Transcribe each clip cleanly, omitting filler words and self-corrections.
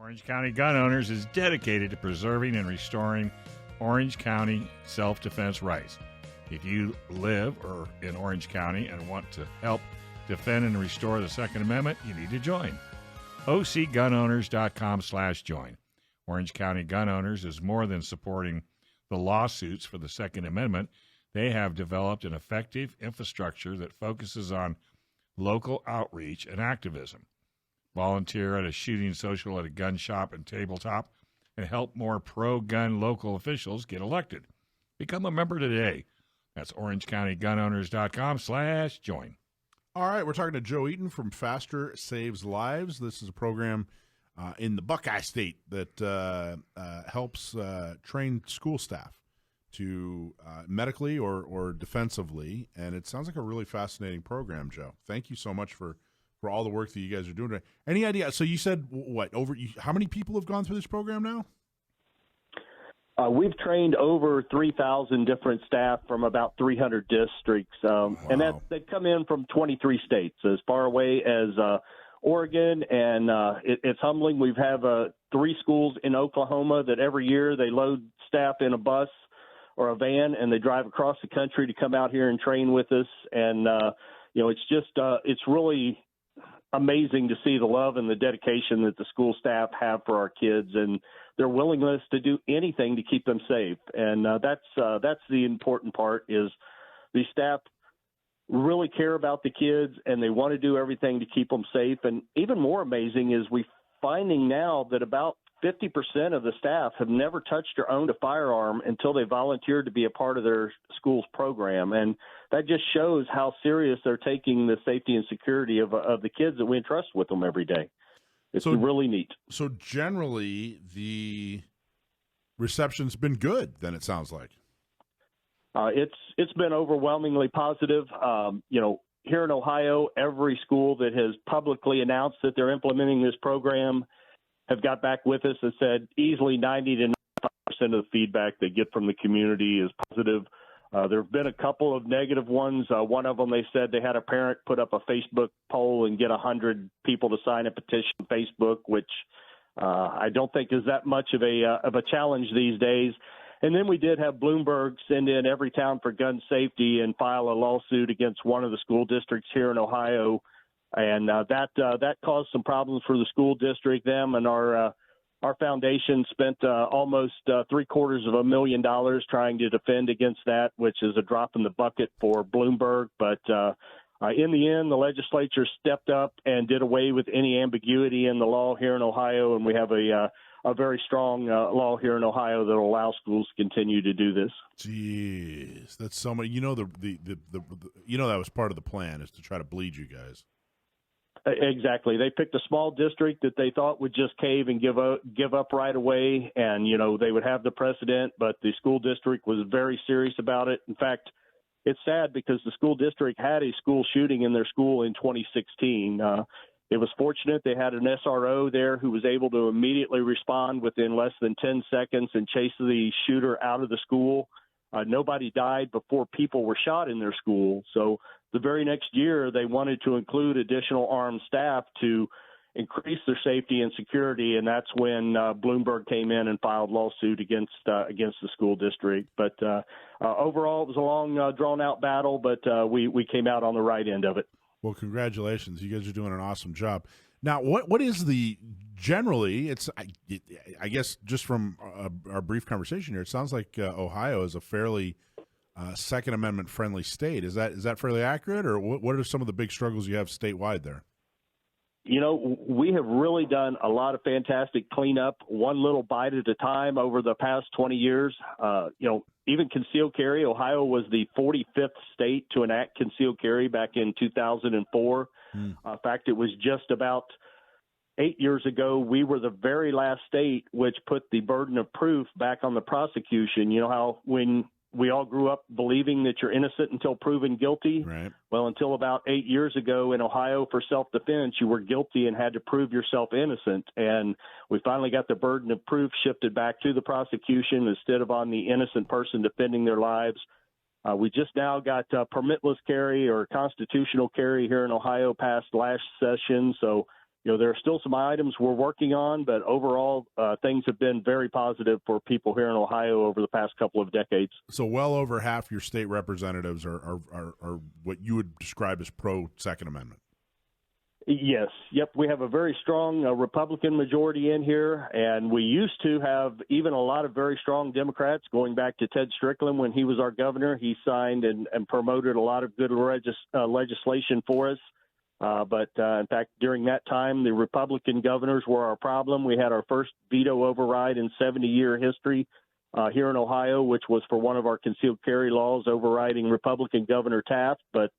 Orange County Gun Owners is dedicated to preserving and restoring Orange County self-defense rights. If you live in Orange County and want to help defend and restore the Second Amendment, you need to join. OCGunowners.com/join. Orange County Gun Owners is more than supporting the lawsuits for the Second Amendment. They have developed an effective infrastructure that focuses on local outreach and activism. Volunteer at a shooting social at a gun shop and tabletop and help more pro-gun local officials get elected. Become a member today. That's OrangeCountyGunOwners.com/join. All right, we're talking to Joe Eaton from Faster Saves Lives. This is a program in the Buckeye State that helps train school staff to medically or defensively, and it sounds like a really fascinating program, Joe. Thank you so much for all the work that you guys are doing today. Any idea? So you said how many people have gone through this program now? We've trained over 3,000 different staff from about 300 districts, Wow. and they come in from 23 states, as far away as Oregon, and it's humbling. We have 3 schools in Oklahoma that every year they load staff in a bus or a van, and they drive across the country to come out here and train with us. And it's just it's really amazing to see the love and the dedication that the school staff have for our kids and their willingness to do anything to keep them safe. And that's the important part, is the staff really care about the kids and they want to do everything to keep them safe. And even more amazing is we finding now that about 50% of the staff have never touched or owned a firearm until they volunteered to be a part of their school's program. And that just shows how serious they're taking the safety and security of the kids that we entrust with them every day. It's really neat. So generally, the reception's been good, then, it sounds like. It's been overwhelmingly positive. Here in Ohio, every school that has publicly announced that they're implementing this program have got back with us and said easily 90 to 95% of the feedback they get from the community is positive. There have been a couple of negative ones. One of them, they said they had a parent put up a Facebook poll and get 100 people to sign a petition on Facebook, which I don't think is that much of a challenge these days. And then we did have Bloomberg send in Every Town for Gun Safety and file a lawsuit against one of the school districts here in Ohio. And that caused some problems for the school district. Them and our foundation spent almost $750,000 trying to defend against that, which is a drop in the bucket for Bloomberg. But in the end, the legislature stepped up and did away with any ambiguity in the law here in Ohio, and we have a very strong law here in Ohio that will allow schools to continue to do this. Jeez, that's so many. That was part of the plan, is to try to bleed you guys. Exactly. They picked a small district that they thought would just cave and give up right away, and they would have the precedent. But the school district was very serious about it. In fact, it's sad because the school district had a school shooting in their school in 2016. It was fortunate they had an SRO there who was able to immediately respond within less than 10 seconds and chase the shooter out of the school. Nobody died before people were shot in their school. So the very next year, they wanted to include additional armed staff to increase their safety and security, and that's when Bloomberg came in and filed lawsuit against the school district. But overall, it was a long, drawn-out battle, but we came out on the right end of it. Well, congratulations. You guys are doing an awesome job. Now, what is generally, it's, I guess, just from our brief conversation here, it sounds like Ohio is a fairly Second Amendment friendly state. Is that fairly accurate, or what are some of the big struggles you have statewide there? We have really done a lot of fantastic cleanup, one little bite at a time over the past 20 years. Even concealed carry, Ohio was the 45th state to enact concealed carry back in 2004. In fact, it was just about 8 years ago, we were the very last state which put the burden of proof back on the prosecution. You know how when we all grew up believing that you're innocent until proven guilty? Right. Well, until about 8 years ago in Ohio, for self-defense, you were guilty and had to prove yourself innocent. And we finally got the burden of proof shifted back to the prosecution instead of on the innocent person defending their lives. We just now got permitless carry or constitutional carry here in Ohio passed last session. So, there are still some items we're working on, but overall, things have been very positive for people here in Ohio over the past couple of decades. So well over half your state representatives are what you would describe as pro-Second Amendment. Yes. Yep. We have a very strong Republican majority in here, and we used to have even a lot of very strong Democrats going back to Ted Strickland when he was our governor. He signed and promoted a lot of good legislation for us. But in fact, during that time, the Republican governors were our problem. We had our first veto override in 70-year history here in Ohio, which was for one of our concealed carry laws overriding Republican Governor Taft. But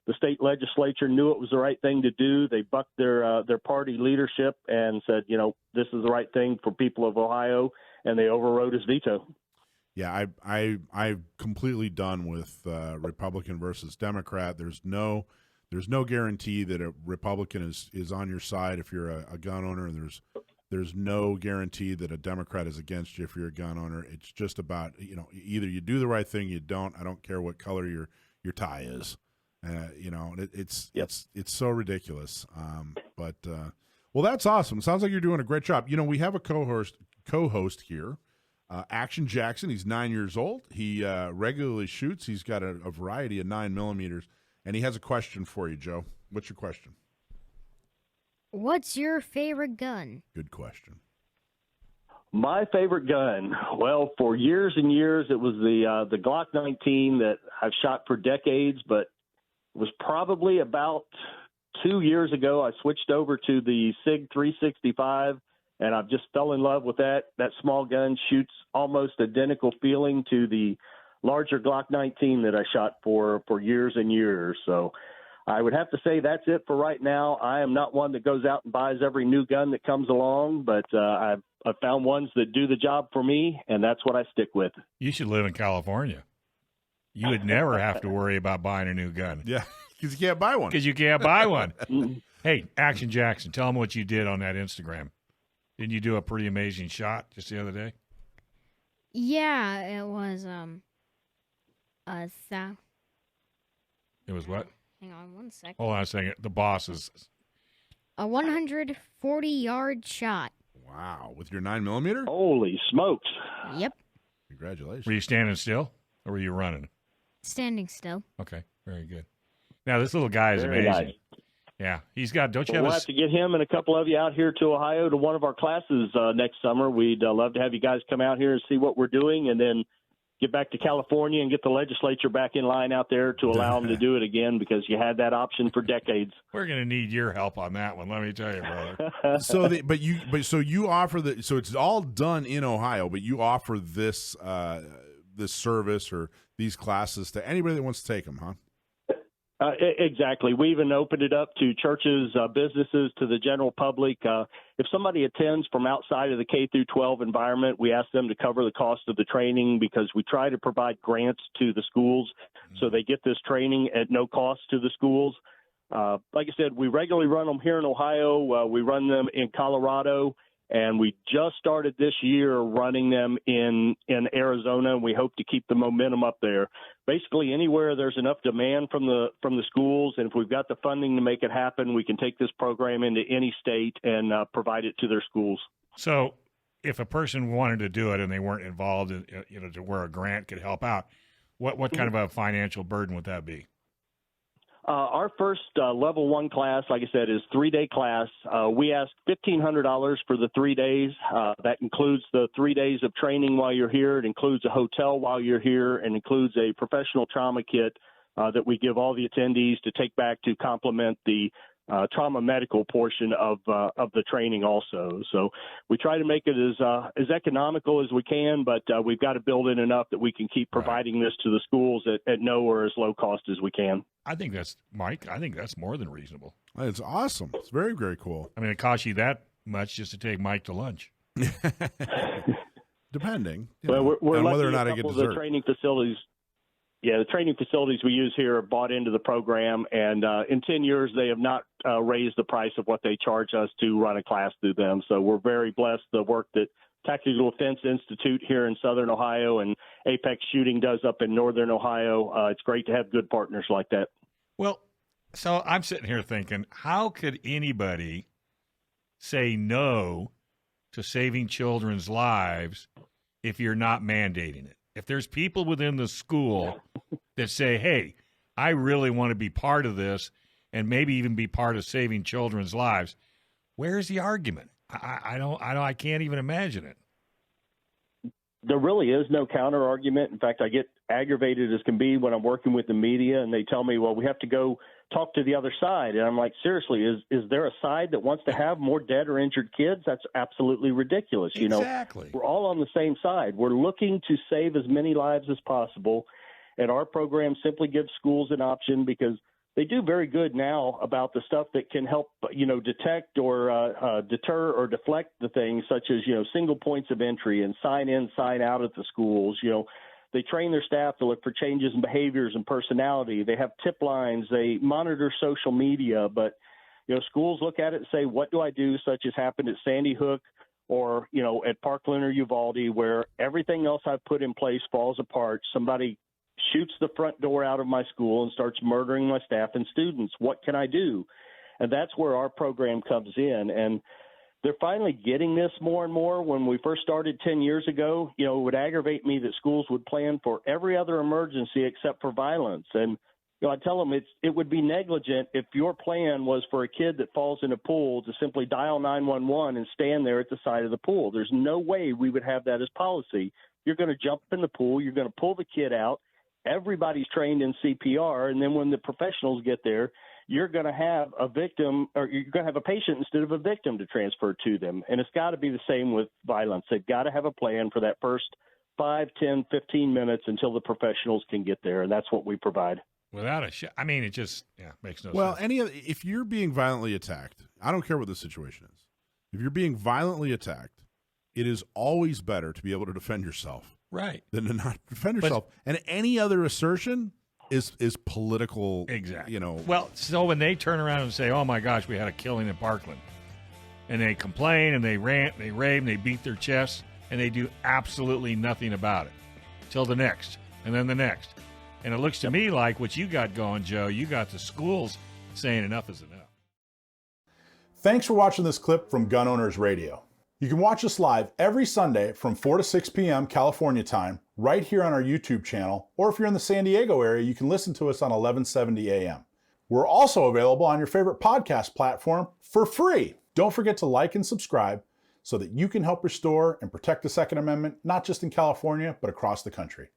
the state legislature knew it was the right thing to do. They bucked their party leadership and said, this is the right thing for people of Ohio, and they overrode his veto. Yeah, I'm completely done with Republican versus Democrat. There's no guarantee that a Republican is on your side if you're a gun owner, and there's no guarantee that a Democrat is against you if you're a gun owner. It's just about either you do the right thing, you don't. I don't care what color your tie is. It's so ridiculous. But that's awesome. It sounds like you're doing a great job. We have a co-host here, Action Jackson. He's 9 years old. He regularly shoots. He's got a variety of 9mm. And he has a question for you, Joe. What's your question? What's your favorite gun? Good question. My favorite gun? Well, for years and years, it was the Glock 19 that I've shot for decades, but it was probably about 2 years ago I switched over to the SIG 365, and I've just fell in love with that. That small gun shoots almost identical feeling to the larger Glock 19 that I shot for years and years. So I would have to say that's it for right now. I am not one that goes out and buys every new gun that comes along, but I've found ones that do the job for me, and that's what I stick with. You should live in California. You would never have to worry about buying a new gun. Yeah, because you can't buy one. Because you can't buy one. Hey, Action Jackson, tell them what you did on that Instagram. Didn't you do a pretty amazing shot just the other day? Yeah, it was It was what? Hang on one second. Hold on a second. The boss is A 140-yard shot. Wow, with your 9mm? Holy smokes. Yep. Congratulations. Were you standing still or were you running? Standing still. Okay, very good. Now, this little guy is Very amazing. nice. Yeah, he's got, don't you We'll have have to get him and a couple of you out here to Ohio to one of our classes next summer. We'd love to have you guys come out here and see what we're doing, and then get back to California and get the legislature back in line out there to allow them to do it again, because you had that option for decades. We're going to need your help on that one, let me tell you, brother. So you offer so it's all done in Ohio, but you offer this this service or these classes to anybody that wants to take them, huh? Exactly. We even opened it up to churches, businesses, to the general public. If somebody attends from outside of the K through 12 environment, we ask them to cover the cost of the training, because we try to provide grants to the schools so they get this training at no cost to the schools. Like I said, we regularly run them here in Ohio. We run them in Colorado, and we just started this year running them in Arizona, and we hope to keep the momentum up there. Basically, anywhere there's enough demand from the schools, and if we've got the funding to make it happen, we can take this program into any state and provide it to their schools. So if a person wanted to do it and they weren't involved in, to where a grant could help out, what kind of a financial burden would that be? Our first level 1 class, like I said, is 3-day class. We ask $1,500 for the 3 days. That includes the 3 days of training while you're here. It includes a hotel while you're here, and includes a professional trauma kit that we give all the attendees to take back to complement the trauma medical portion of the training also. So we try to make it as economical as we can, but we've got to build in enough that we can keep providing this to the schools at no or as low cost as we can. I think that's, Mike, I think that's more than reasonable. It's awesome. It's very, very cool. I mean, it costs you that much just to take Mike to lunch. Depending. Well, we're on lucky whether or not a I get couple of dessert. the training facilities. Yeah, the training facilities we use here are bought into the program, and in 10 years they have not raised the price of what they charge us to run a class through them. So we're very blessed. The work that Tactical Defense Institute here in Southern Ohio and Apex Shooting does up in Northern Ohio, it's great to have good partners like that. Well, so I'm sitting here thinking, how could anybody say no to saving children's lives if you're not mandating it? If there's people within the school that say, hey, I really want to be part of this and maybe even be part of saving children's lives, where's the argument? I can't even imagine it. There really is no counter argument. In fact, I get aggravated as can be when I'm working with the media and they tell me, well, we have to go talk to the other side. And I'm like, seriously, is there a side that wants to have more dead or injured kids? That's absolutely ridiculous. Exactly. We're all on the same side. We're looking to save as many lives as possible. And our program simply gives schools an option because they do very good now about the stuff that can help, detect or deter or deflect the things such as, single points of entry and sign in, sign out at the schools. They train their staff to look for changes in behaviors and personality. They have tip lines. They monitor social media. But, schools look at it and say, what do I do, such as happened at Sandy Hook or, at Parkland or Uvalde, where everything else I've put in place falls apart. Somebody shoots the front door out of my school and starts murdering my staff and students. What can I do? And that's where our program comes in. And they're finally getting this more and more. When we first started 10 years ago, it would aggravate me that schools would plan for every other emergency except for violence. And I tell them it would be negligent if your plan was for a kid that falls in a pool to simply dial 911 and stand there at the side of the pool. There's no way we would have that as policy. You're going to jump in the pool. You're going to pull the kid out. Everybody's trained in CPR, and then when the professionals get there, you're going to have a victim, or you're going to have a patient instead of a victim to transfer to them. And it's got to be the same with violence. They've got to have a plan for that first 5, 10, 15 minutes until the professionals can get there, and that's what we provide. Without a shot. I mean, it just makes no sense. Well, if you're being violently attacked, I don't care what the situation is. If you're being violently attacked, it is always better to be able to defend yourself. Right. Than to not defend yourself. And any other assertion is political. Exactly. Well, so when they turn around and say, oh, my gosh, we had a killing in Parkland, and they complain and they rant, they rave, and they beat their chests, and they do absolutely nothing about it till the next, and then the next. And it looks to me like what you got going, Joe, you got the schools saying enough is enough. Thanks for watching this clip from Gun Owners Radio. You can watch us live every Sunday from 4 to 6 p.m. California time, right here on our YouTube channel, or if you're in the San Diego area, you can listen to us on 1170 a.m. We're also available on your favorite podcast platform for free. Don't forget to like and subscribe so that you can help restore and protect the Second Amendment, not just in California, but across the country.